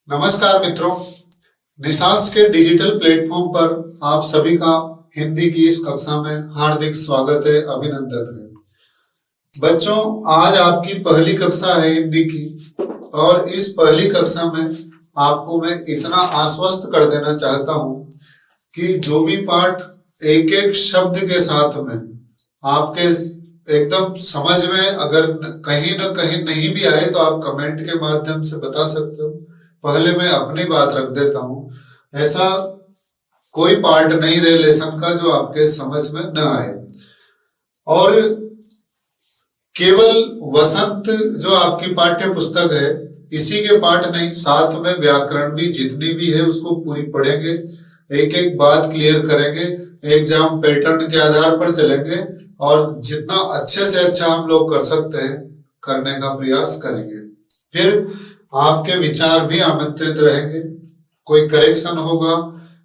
नमस्कार मित्रों, निशांस के डिजिटल प्लेटफॉर्म पर आप सभी का हिंदी की इस कक्षा में हार्दिक स्वागत है, अभिनंदन है। बच्चों, आज आपकी पहली कक्षा है हिंदी की और इस पहली कक्षा में आपको मैं इतना आश्वस्त कर देना चाहता हूं कि जो भी पाठ एक एक शब्द के साथ में आपके एकदम समझ में अगर कहीं ना कहीं नहीं भी आए तो आप कमेंट के माध्यम से बता सकते हो। पहले मैं अपनी बात रख देता हूं, ऐसा कोई पार्ट नहीं रहे लेसन का जो आपके समझ में न आए। और केवल वसंत जो आपकी पाठ्य पुस्तक है इसी के पाठ नहीं, साथ में व्याकरण भी जितनी भी है उसको पूरी पढ़ेंगे, एक एक बात क्लियर करेंगे, एग्जाम पैटर्न के आधार पर चलेंगे और जितना अच्छे से अच्छा हम लोग कर सकते हैं करने का प्रयास करेंगे। फिर आपके विचार भी आमंत्रित रहेंगे, कोई करेक्शन होगा,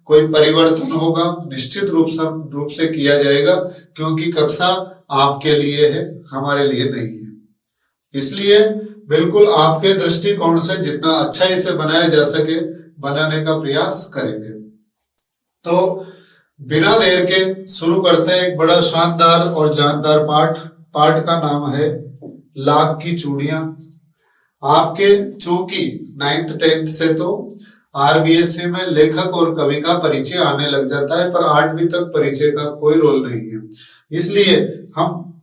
कोई परिवर्तन होगा, निश्चित रूप से किया जाएगा, क्योंकि कक्षा आपके लिए है, हमारे लिए नहीं है। इसलिए बिल्कुल आपके दृष्टिकोण से जितना अच्छा इसे बनाया जा सके बनाने का प्रयास करेंगे। तो बिना देर के शुरू करते हैं एक बड़ा शानदार और जानदार पाठ का नाम है लाख की चूड़ियां। आपके चूंकि 9th 10th से तो आरबीएससी में लेखक और कवि का परिचय आने लग जाता है, पर 8वीं तक परिचय का कोई रोल नहीं है। इसलिए हम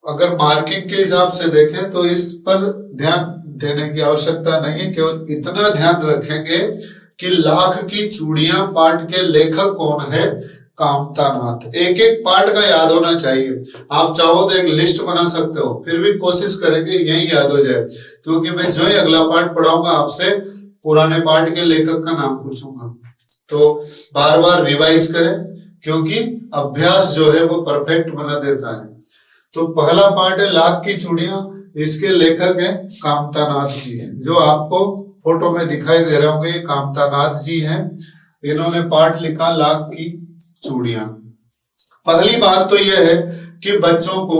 अगर मार्किंग के हिसाब से देखें तो इस पर ध्यान देने की आवश्यकता नहीं है, केवल इतना ध्यान रखेंगे कि लाख की चूड़ियां पाठ के लेखक कौन है, कामतानाथ। एक एक पाठ का याद होना चाहिए। आप चाहो तो एक लिस्ट बना सकते हो, फिर भी कोशिश करेंगे यही याद हो जाए, क्योंकि मैं जो ही अगला पाठ पढ़ाऊंगा आपसे पुराने पाठ के लेखक का नाम पूछूंगा। तो बार बार रिवाइज करें, क्योंकि अभ्यास जो है वो परफेक्ट बना देता है। तो पहला पाठ है लाख की चूड़ियां, इसके लेखक है कामतानाथ जी हैं, जो आपको फोटो में दिखाई दे रहे होंगे, कामतानाथ जी हैं। इन्होंने पाठ लिखा लाख की चूड़ियां। पहली बात तो यह है कि बच्चों को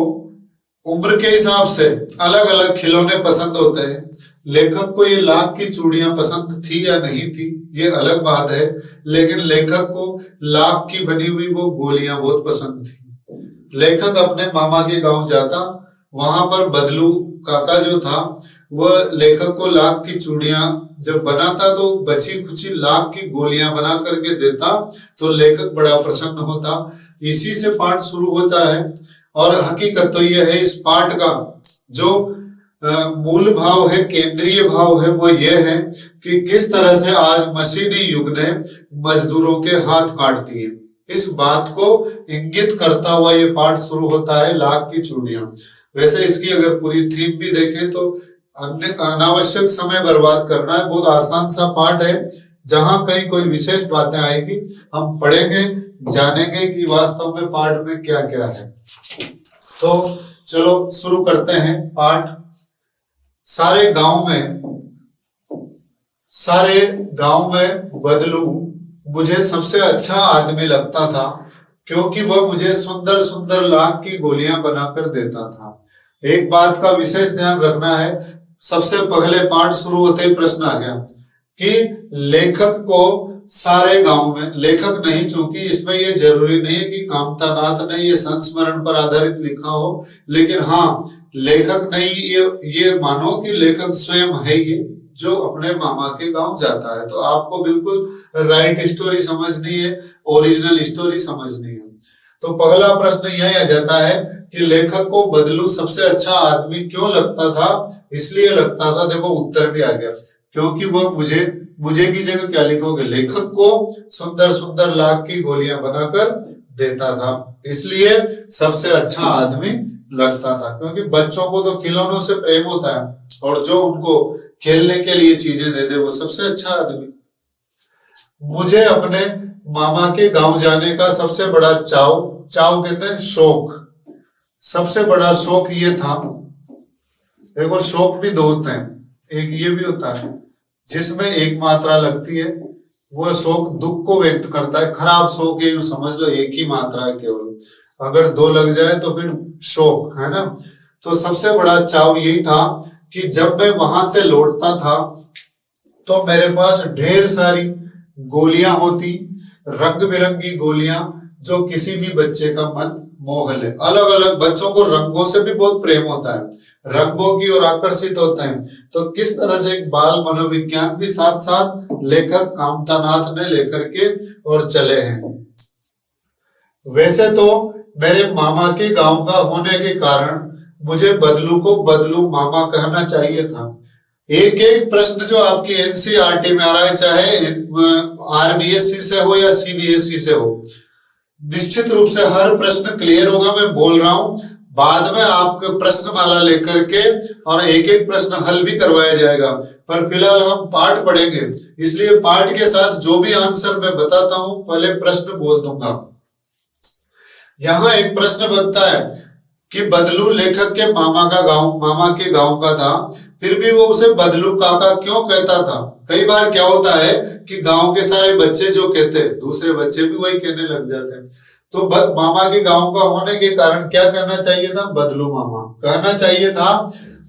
उम्र के हिसाब से अलग अलग खिलौने पसंद होते हैं। लेखक को ये लाख की चूड़ियां पसंद थी या नहीं थी ये अलग बात है, लेकिन लेखक को लाख की बनी हुई वो गोलियां बहुत पसंद थी। लेखक अपने मामा के गांव जाता, वहां पर बदलू काका जो था वह लेखक को लाख की चूड़ियां जब बनाता तो बची खुची लाख की गोलियां बना करके देता, तो लेखक बड़ा प्रसन्न होता। इसी से पाठ शुरू होता है। और हकीकत तो यह है, इस पाठ का जो मूल भाव है, केंद्रीय भाव है, वो ये है कि किस तरह से आज मशीनी युग ने मजदूरों के हाथ काट दिए। इस बात को इंगित करता हुआ ये पाठ शुरू होता है लाख की चूड़ियां। वैसे इसकी अगर पूरी थीम भी देखें तो अनावश्यक समय बर्बाद करना है, बहुत आसान सा पाठ है। जहां कहीं कोई विशेष बातें आएगी हम पढ़ेंगे, जानेंगे कि वास्तव में पाठ में क्या क्या है। तो चलो शुरू करते हैं पाठ। सारे गांव में बदलू मुझे सबसे अच्छा आदमी लगता था, क्योंकि वह मुझे सुंदर सुंदर लाख की गोलियां बनाकर देता था। एक बात का विशेष ध्यान रखना है, सबसे पहले पाठ शुरू होते ही प्रश्न आ गया कि लेखक को सारे गांव में, लेखक नहीं, चूंकि इसमें ये जरूरी नहीं है कि कामतानाथ ने ये संस्मरण पर आधारित लिखा हो, लेकिन हाँ लेखक नहीं, ये मानो कि लेखक स्वयं है ये जो अपने मामा के गांव जाता है। तो आपको बिल्कुल राइट स्टोरी समझनी है, ओरिजिनल स्टोरी समझनी है। तो पहला प्रश्न यही आ जाता है कि लेखक को बदलू सबसे अच्छा आदमी क्यों लगता था। इसलिए लगता था, देखो उत्तर भी आ गया, क्योंकि वह मुझे की जगह क्या लिखोगे, लेखक को सुंदर सुंदर लाख की गोलियां बनाकर देता था, इसलिए सबसे अच्छा आदमी लगता था। क्योंकि बच्चों को तो खिलौनों से प्रेम होता है, और जो उनको खेलने के लिए चीजें दे दे वो सबसे अच्छा आदमी। मुझे अपने मामा के गांव जाने का सबसे बड़ा चाव कहते हैं शौक, सबसे बड़ा शौक ये था। देखो शौक भी दो होते हैं, एक ये भी होता है जिसमें एक मात्रा लगती है, वह शौक दुख को व्यक्त करता है। खराब शौक है, यूं समझ लो एक ही मात्रा है केवल, अगर दो लग जाए तो फिर शौक है ना। तो सबसे बड़ा चाव यही था कि जब मैं वहां से लौटता था तो मेरे पास ढेर सारी गोलियां होती, रंग बिरंगी गोलियां, जो किसी भी बच्चे का मन मोह ले। अलग अलग बच्चों को रंगों से भी बहुत प्रेम होता है, रंगों की ओर आकर्षित होता है। तो किस तरह से एक बाल मनोविज्ञान भी साथ साथ लेखक कामतानाथ ने लेकर के और चले हैं। वैसे तो मेरे मामा के गांव का होने के कारण मुझे बदलू को बदलू मामा कहना चाहिए था। एक एक प्रश्न जो आपकी एनसीईआरटी में आ रहा है, चाहे आरबीएसई से हो या सीबीएसई से हो, निश्चित रूप से हर प्रश्न क्लियर होगा। मैं बोल रहा हूं, बाद में आपको प्रश्नमाला लेकर के और एक एक प्रश्न हल भी करवाया जाएगा, पर फिलहाल हम पाठ पढ़ेंगे, इसलिए पाठ के साथ जो भी आंसर मैं बताता हूं पहले प्रश्न बोल दूंगा। यहां एक प्रश्न बनता है कि बदलू लेखक के मामा के गांव का था, फिर भी वो उसे बदलू काका क्यों कहता था। कई बार क्या होता है कि गांव के सारे बच्चे जो कहते हैं, दूसरे बच्चे भी वही कहने लग जाते हैं। तो मामा के गांव का होने के कारण क्या कहना चाहिए था, बदलू मामा कहना चाहिए था,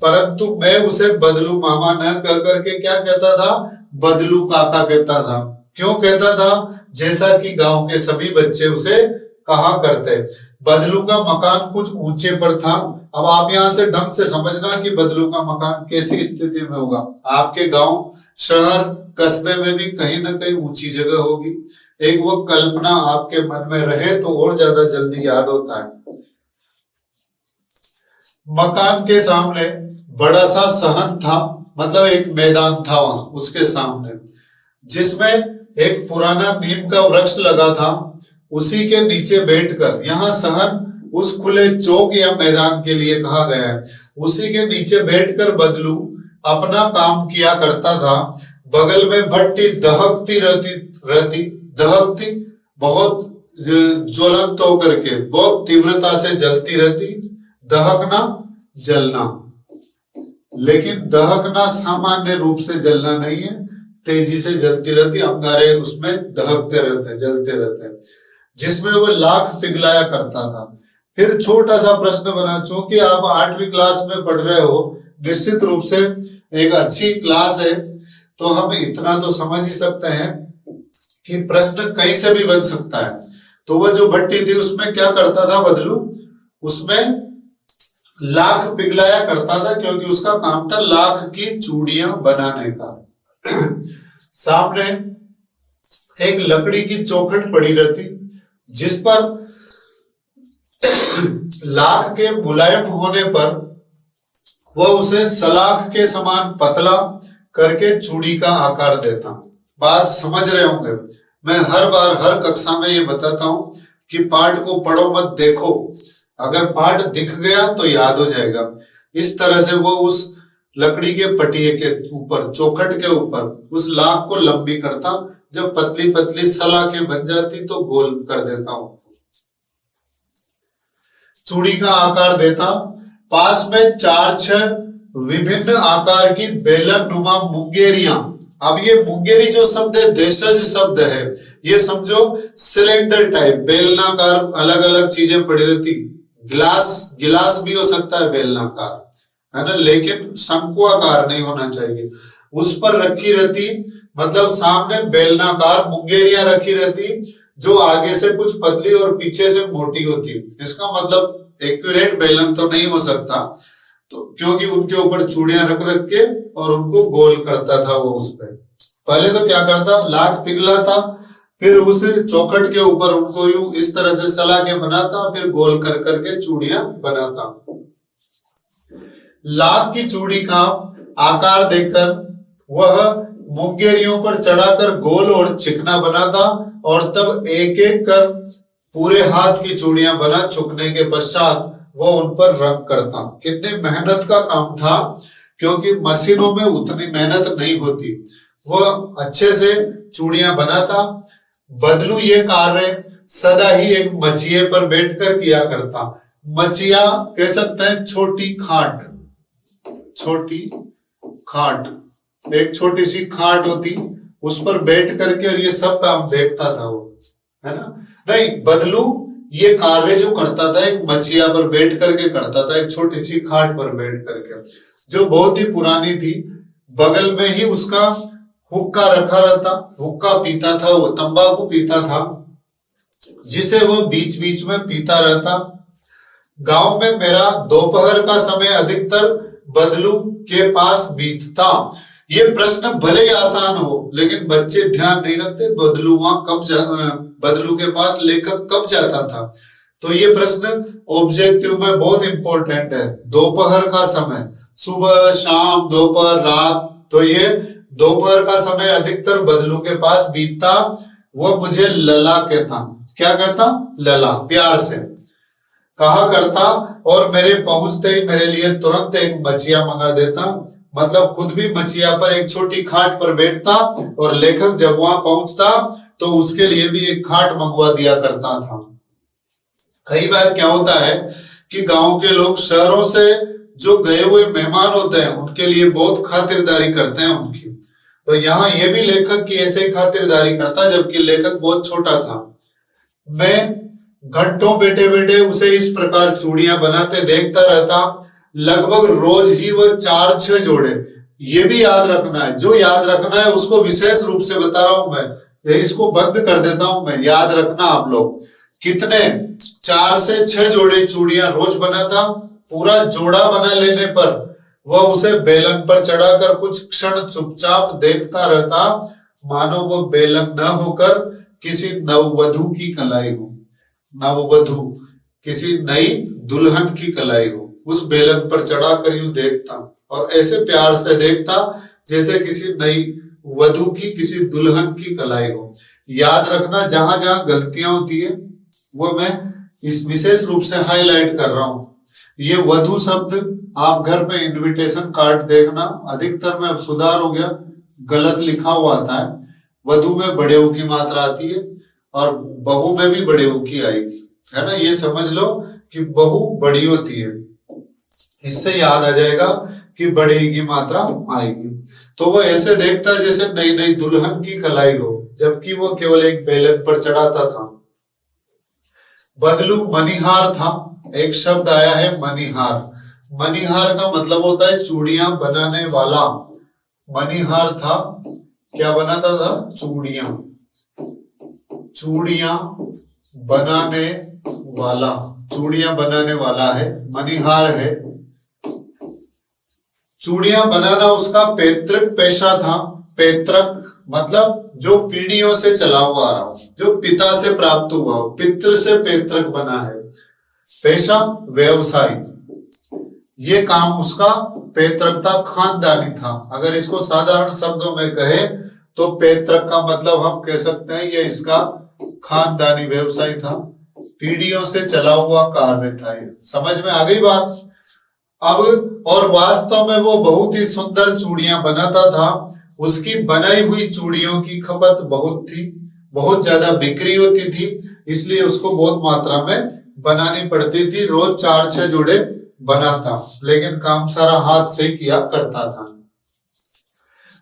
परंतु मैं उसे बदलू मामा न कह करके क्या कहता था, बदलू काका कहता था। क्यों कहता था, जैसा कि गांव के सभी बच्चे उसे कहा करते। बदलू का मकान कुछ ऊंचे पर था। अब आप यहां से ढंग से समझना कि बदलू का मकान कैसी स्थिति में होगा। आपके गांव, शहर, कस्बे में भी कहीं ना कहीं ऊंची जगह होगी। एक वो कल्पना आपके मन में रहे तो और ज्यादा जल्दी याद होता है। मकान के सामने बड़ा सा सहन था, मतलब एक मैदान था वहां उसके सामने, जिसमें एक पुराना नीम का वृक्ष लगा था। उसी के नीचे बैठकर, यहाँ सहन उस खुले चौक या मैदान के लिए कहा गया है, उसी के नीचे बैठकर बदलू अपना काम किया करता था। बगल में भट्टी दहकती रहती दहकती बहुत ज्वलंत होकर के, बहुत तीव्रता से जलती रहती। दहकना, जलना, लेकिन दहकना सामान्य रूप से जलना नहीं है, तेजी से जलती रहती, अंगारे उसमें दहकते रहते हैं, जलते रहते हैं, जिसमें वो लाख पिघलाया करता था। फिर छोटा सा प्रश्न बना, चूंकि आप 8वीं क्लास में पढ़ रहे हो, निश्चित रूप से एक अच्छी क्लास है, तो हम इतना तो समझ ही सकते हैं कि प्रश्न कहीं से भी बन सकता है। तो वो जो भट्टी थी उसमें क्या करता था बदलू, उसमें लाख पिघलाया करता था, क्योंकि उसका काम था लाख की चूड़ियां बनाने का। सामने एक लकड़ी की चौखट पड़ी रहती, जिस पर लाख के मुलायम होने पर वह उसे सलाख के समान पतला करके चूड़ी का आकार देता। बात समझ रहे होंगे। मैं हर बार हर कक्षा में ये बताता हूं कि पाठ को पढ़ो मत, देखो। अगर पाठ दिख गया तो याद हो जाएगा। इस तरह से वो उस लकड़ी के पटिये के ऊपर, चौखट के ऊपर उस लाख को लंबी करता। जब पतली पतली सलाखें बन जाती तो गोल कर देता हूं, चूड़ी का आकार देता। पास में 4-6 विभिन्न आकार की बेलन नुमा मुंगेरियां। अब ये मुंगेरी जो शब्द है देशज शब्द है, ये समझो सिलेंडर टाइप, बेलनाकार अलग अलग चीजें पड़ी रहती। गिलास भी हो सकता है बेलनाकार, है ना, लेकिन शंकुआकार नहीं होना चाहिए। उस पर रखी रहती, मतलब सामने बेलनाकार मुंगेरियां रखी रहती, जो आगे से कुछ पतली और पीछे से मोटी होती। इसका मतलब एक्यूरेट बेलन तो नहीं हो सकता, तो क्योंकि उनके ऊपर चूड़ियां रख रख के और उनको गोल करता था वो। उस पर पहले तो क्या करता, लाख पिघलाता, फिर उस चौखट के ऊपर उनको यूं इस तरह से सलाखें बनाता, फिर गोल कर करके चूड़ियां बनाता। लाख की चूड़ी का आकार देकर वह मुंगेरियों पर चढ़ाकर गोल और चिकना बनाता, और तब एक एक कर पूरे हाथ की चूड़ियां बना चुकने के पश्चात वो उन पर रंग करता। कितनी मेहनत का काम था, क्योंकि मशीनों में उतनी मेहनत नहीं होती। वो अच्छे से चूड़ियां बनाता। बदलू ये कार्य सदा ही एक मचिए पर बैठकर किया करता। मचिया कह सकते हैं छोटी खाट, छोटी खाट, एक छोटी सी खाट होती, उस पर बैठ करके और ये सब काम देखता था वो, है ना। नहीं, बदलू ये कार्य जो करता था एक मचिया पर बैठ करके करता था, एक छोटी सी खाट पर बैठ करके, जो बहुत ही पुरानी थी। बगल में ही उसका हुक्का रखा रहता, हुक्का पीता था, वो तंबाकू पीता था जिसे वो बीच बीच में पीता रहता। गांव में मेरा दोपहर का समय अधिकतर बदलू के पास बीतता। ये प्रश्न भले ही आसान हो लेकिन बच्चे ध्यान नहीं रखते बदलू के पास लेखक कब जाता था। तो ये प्रश्न ऑब्जेक्टिव में बहुत इंपॉर्टेंट है। दोपहर का समय, सुबह शाम दोपहर रात, तो ये दोपहर का समय अधिकतर बदलू के पास बीतता। वो मुझे लला कहता। क्या कहता? लला, प्यार से कहा करता। और मेरे पहुंचते ही मेरे लिए तुरंत एक मचिया मंगा देता। मतलब खुद भी मचिया पर एक छोटी खाट पर बैठता और लेखक जब वहां पहुंचता तो उसके लिए भी एक खाट मंगवा दिया करता था। कई बार क्या होता है कि गांव के लोग शहरों से जो गए हुए मेहमान होते हैं उनके लिए बहुत खातिरदारी करते हैं उनकी। तो यहाँ ये भी लेखक की ऐसे ही खातिरदारी करता जबकि लेखक बहुत छोटा था। मैं घंटों बैठे बैठे उसे इस प्रकार चूड़ियां बनाते देखता रहता। लगभग रोज ही वह 4-6 जोड़े, ये भी याद रखना है, जो याद रखना है उसको विशेष रूप से बता रहा हूं मैं, इसको बंद कर देता हूं मैं, याद रखना आप लोग। कितने? 4 से 6 जोड़े चूड़ियां रोज बनाता। पूरा जोड़ा बना लेने पर वह उसे बेलन पर चढ़ाकर कुछ क्षण चुपचाप देखता रहता, मानो वह बेलन न होकर किसी नववधु की कलाई हो। नववधु, किसी नई दुल्हन की कलाई हो, उस बेलन पर चढ़ाकर यूं देखता और ऐसे प्यार से देखता जैसे किसी नई वधु की, किसी दुल्हन की कलाई हो। याद रखना, जहां जहां गलतियां होती है वो मैं इस विशेष रूप से हाईलाइट कर रहा हूं। ये वधु शब्द आप घर में इनविटेशन कार्ड देखना, अधिकतर में अब सुधार हो गया, गलत लिखा हुआ आता है। वधु में बड़े ऊ की मात्रा आती है और बहू में भी बड़े ऊ की आएगी, है ना। ये समझ लो कि बहू बड़ी होती है, इससे याद आ जाएगा कि बड़े की मात्रा आएगी। तो वो ऐसे देखता जैसे नई नई दुल्हन की कलाई हो, जबकि वो केवल एक बेलन पर चढ़ाता था। बदलू मनिहार था। एक शब्द आया है मनिहार। मनिहार का मतलब होता है चूड़ियां बनाने वाला। मनिहार था, क्या बनाता था? चूड़ियां। चूड़ियां बनाने वाला, चूड़ियां बनाने वाला है, मनिहार है। चूड़ियां बनाना उसका पैतृक पेशा था। पैतृक मतलब जो पीढ़ियों से चला हुआ आ रहा हो, जो पिता से प्राप्त हुआ हो, पितृ से पैतृक बना है। पेशा व्यवसाय, ये काम उसका पैतृक था, खानदानी था। अगर इसको साधारण शब्दों में कहे तो पैतृक का मतलब हम कह सकते हैं ये इसका खानदानी व्यवसाय था, पीढ़ियों से चला हुआ कार्य था। ये समझ में आ गई बात? अब और वास्तव में वो बहुत ही सुंदर चूड़ियां बनाता था। उसकी बनाई हुई चूड़ियों की खपत बहुत थी, बहुत ज्यादा बिक्री होती थी, इसलिए उसको बहुत मात्रा में बनानी पड़ती थी। रोज 4-6 जोड़े बनाता, लेकिन काम सारा हाथ से किया करता था।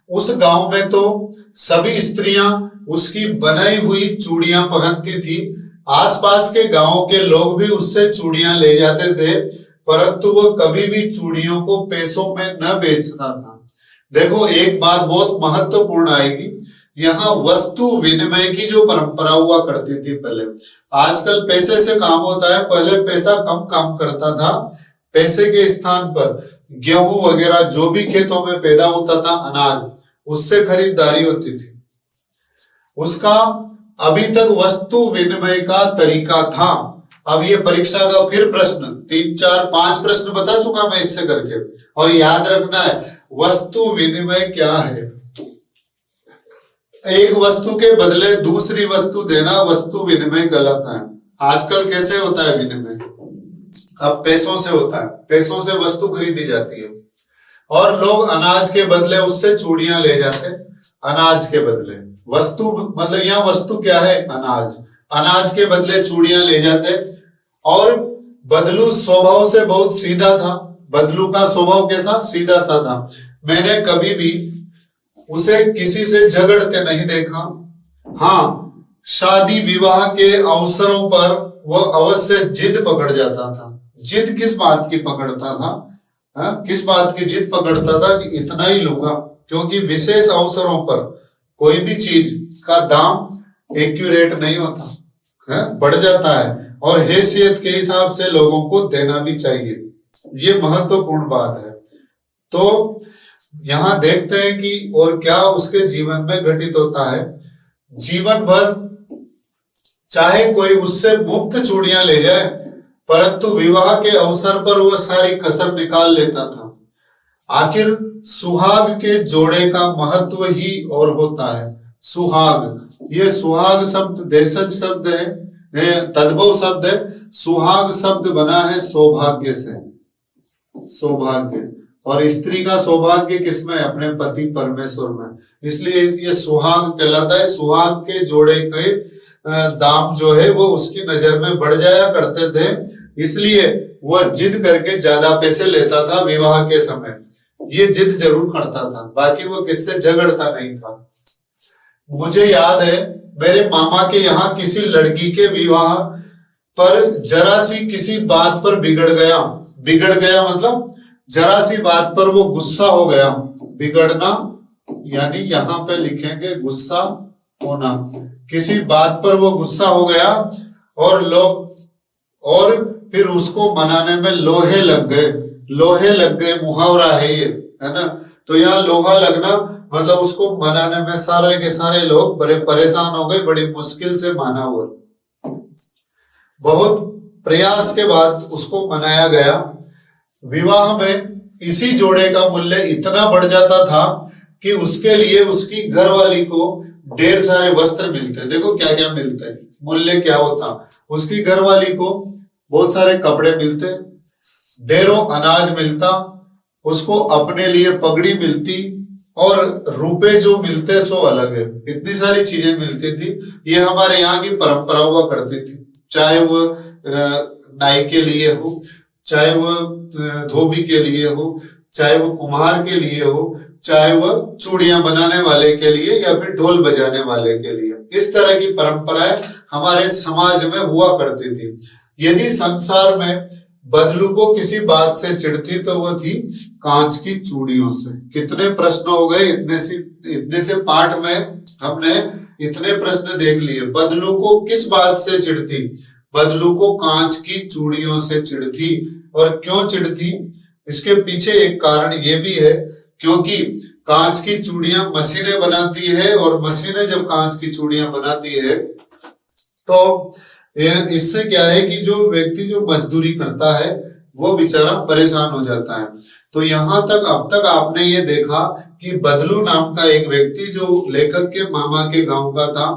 उस गांव में तो सभी स्त्रियां उसकी बनाई हुई चूड़ियां पहनती थी। आसपास के गांवों के लोग भी उससे चूड़ियां ले जाते थे, परंतु वो कभी भी चूड़ियों को पैसों में न बेचता था। देखो, एक बात बहुत महत्वपूर्ण आएगी, यहाँ वस्तु विनिमय की जो परंपरा हुआ करती थी पहले, आजकल पैसे से काम होता है, पहले पैसा कम काम करता था। पैसे के स्थान पर गेहूं वगैरह जो भी खेतों में पैदा होता था, अनाज, उससे खरीदारी होती थी। उसका अभी तक वस्तु विनिमय का तरीका था। अब ये परीक्षा का फिर प्रश्न 3, 4, 5 प्रश्न बता चुका मैं इससे करके, और याद रखना है वस्तु विनिमय क्या है। एक वस्तु के बदले दूसरी वस्तु देना वस्तु विनिमय कहलाता है। आजकल कैसे होता है विनिमय? अब पैसों से होता है, पैसों से वस्तु खरीदी जाती है और लोग अनाज के बदले उससे चूड़ियां ले जाते। अनाज के बदले वस्तु, मतलब यहाँ वस्तु क्या है? अनाज। अनाज के बदले चूड़ियां ले जाते। और बदलू स्वभाव से बहुत सीधा था। बदलू का स्वभाव कैसा? सीधा सा था। मैंने कभी भी उसे किसी से झगड़ते नहीं देखा। हाँ, शादी विवाह के अवसरों पर वह अवश्य जिद पकड़ जाता था। जिद किस बात की पकड़ता था? किस बात की जिद पकड़ता था कि इतना ही लूंगा, क्योंकि विशेष अवसरों पर कोई भी चीज का दाम एक्यूरेट नहीं होता है, बढ़ जाता है, और हैसियत के हिसाब से लोगों को देना भी चाहिए। ये महत्वपूर्ण बात है। तो यहाँ देखते हैं कि और क्या उसके जीवन में घटित होता है। जीवन भर चाहे कोई उससे मुफ्त चूड़ियां ले जाए, परंतु विवाह के अवसर पर वह सारी कसर निकाल लेता था। आखिर सुहाग के जोड़े का महत्व ही और होता है। सुहाग, ये सुहाग शब्द देशज शब्द है, तद्भव शब्द है। सुहाग शब्द बना है सौभाग्य से, सौभाग्य, और स्त्री का सौभाग्य किसमें? अपने पति परमेश्वर में। इसलिए ये सुहाग कहलाता है। सुहाग के जोड़े के दाम जो है वो उसकी नजर में बढ़ जाया करते थे, इसलिए वह जिद करके ज्यादा पैसे लेता था विवाह के समय। ये जिद जरूर करता था, बाकी वो किससे झगड़ता नहीं था। मुझे याद है मेरे मामा के यहाँ किसी लड़की के विवाह पर जरा सी किसी बात पर बिगड़ गया मतलब जरा सी बात पर वो गुस्सा हो गया। बिगड़ना यानी यहाँ पे लिखेंगे गुस्सा होना। किसी बात पर वो गुस्सा हो गया और फिर उसको मनाने में लोहे लग गए, मुहावरा है ये, है ना। तो यहाँ लोहा लगना मतलब उसको मनाने में सारे के सारे लोग बड़े परेशान हो गए, बड़ी मुश्किल से माना हुआ। बहुत प्रयास के बाद उसको मनाया गया। विवाह में इसी जोड़े का मूल्य इतना बढ़ जाता था कि उसके लिए उसकी घरवाली को ढेर सारे वस्त्र मिलते। देखो क्या क्या मिलते, मूल्य क्या होता। उसकी घरवाली को बहुत सारे कपड़े मिलते, ढेरों अनाज मिलता, उसको अपने लिए पगड़ी मिलती, और रुपए जो मिलते सो अलग है। इतनी सारी चीजें मिलती थी। ये हमारे यहाँ की परंपरा हुआ करती थी। चाहे वो नाई के लिए हो, चाहे वो धोबी के लिए हो, चाहे वो कुम्हार के लिए हो, चाहे वो चूड़ियां बनाने वाले के लिए या फिर ढोल बजाने वाले के लिए। इस तरह की परंपराएं हमारे समाज में हुआ करती थी। यदि संसार में बदलू को किसी बात से चिढ़ती तो वो थी कांच की चूड़ियों से। कितने प्रश्न हो गए, इतने से पाठ में हमने इतने प्रश्न देख लिए। बदलू को किस बात से चिढ़ती? बदलू को कांच की चूड़ियों से चिढ़ती। और क्यों चिढ़ती? इसके पीछे एक कारण ये भी है, क्योंकि कांच की चूड़ियां मशीनें बनाती है, और मशीनें जब कांच की चूड़ियां बनाती है तो इससे क्या है कि जो व्यक्ति जो मजदूरी करता है वो बेचारा परेशान हो जाता है। तो यहाँ तक अब तक आपने ये देखा कि बदलू नाम का एक व्यक्ति जो लेखक के मामा के गांव का था,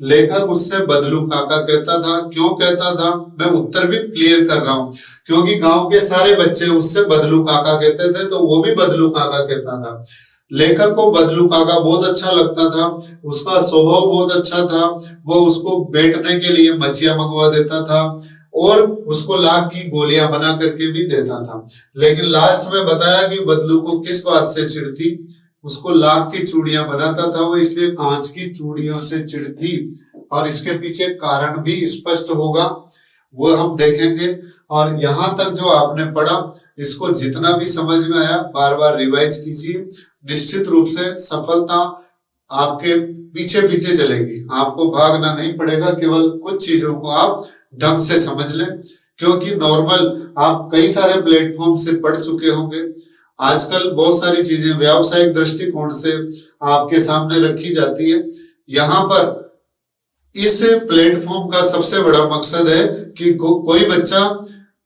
लेखक उससे बदलू काका कहता था। क्यों कहता था? मैं उत्तर भी क्लियर कर रहा हूँ। क्योंकि गांव के सारे बच्चे उससे बदलू काका कहते थे, तो वो भी बदलू काका कहता था। लेखक को बदलू काका बहुत अच्छा लगता था, उसका स्वभाव बहुत अच्छा था। वो उसको बैठने के लिए मच्छियां मंगवा देता था और उसको लाख की गोलियां बना करके भी देता था। लेकिन लास्ट में बताया कि बदलू को किस बात से चिढ़ती? उसको लाख की चूड़ियां बनाता था वो, इसलिए कांच की चूड़ियों से चिढ़ती। और इसके पीछे कारण भी स्पष्ट होगा, वो हम देखेंगे। और यहाँ तक जो आपने पढ़ा, इसको जितना भी समझ में आया बार बार रिवाइज कीजिए। निश्चित रूप से सफलता आपके पीछे पीछे चलेगी, आपको भागना नहीं पड़ेगा। केवल कुछ चीजों को आप ढंग से समझ लें, क्योंकि नॉर्मल आप कई सारे प्लेटफॉर्म से पढ़ चुके होंगे। आजकल बहुत सारी चीजें व्यावसायिक दृष्टिकोण से आपके सामने रखी जाती है। यहाँ पर इस प्लेटफॉर्म का सबसे बड़ा मकसद है कि कोई बच्चा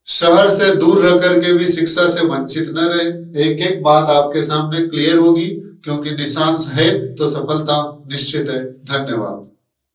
शहर से दूर रह करके भी शिक्षा से वंचित न रहे। एक एक बात आपके सामने क्लियर होगी, क्योंकि निशांश है तो सफलता निश्चित है। धन्यवाद।